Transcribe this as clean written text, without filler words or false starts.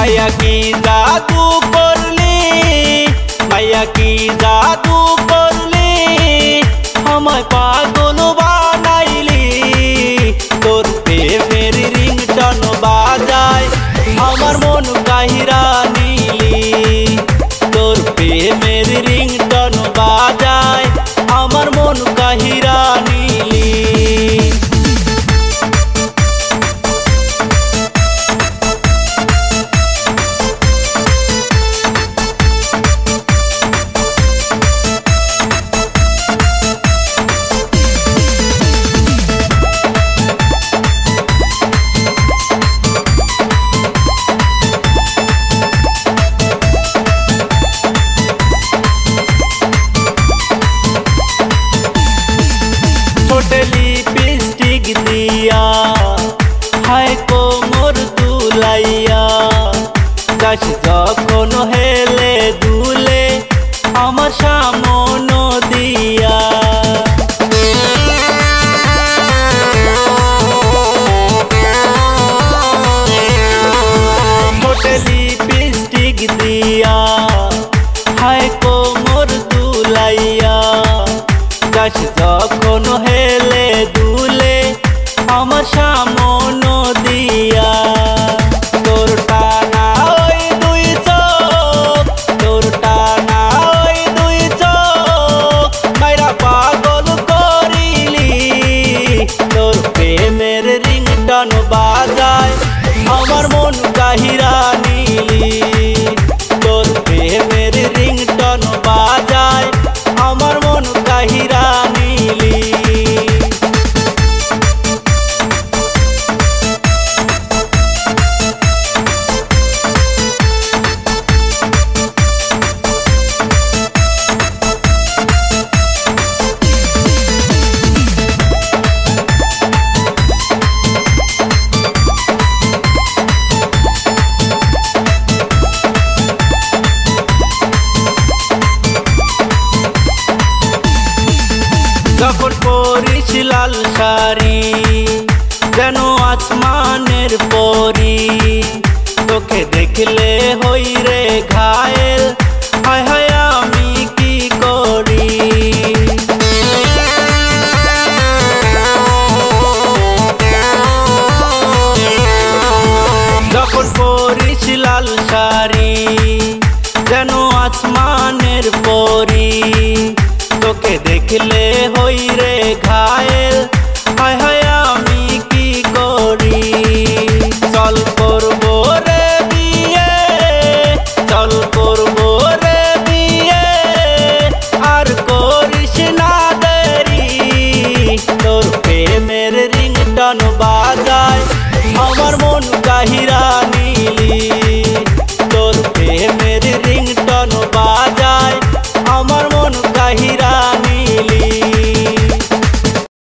माया की जादू करली, माया की जादू करली, हमें पागल बानाइली। तोर प्रेमेर रिंगटोन बाजाय আমার মন কাহিরা নীলি। তোর প্রেমের রিংটন বাজায় আমার মন কাহিরা নীলি। लिपस्टिक दिया हाय कोमर दुलाइया, गाछ जखन हेले दुले आमार सामन दिया। मोटे लिपस्टिक दिया हाय कोमर दुलाइया, गाछ जखन हेले दुले आमार सामन दिया। तोर टाना ओई दुई चोख, तोर टाना ओई दुई चोख माइरा पागल करिली। तोर प्रेमेर रिंगटोन बाजाय आमार मन काहिरा नीली। तोर प्रेमेर रिंगटोन बाजाय आमार मन काहिरा नीली। যখন পরিস লাল শাড়ি যেন আসমানের পরি, তোকে দেখলে হই রে ঘায়েল, হায় হায় আমি কি করি। যখন পরিস লাল শাড়ি যেন আসমানের পরি, তোকে দেখলে হই রে ঘায়েল।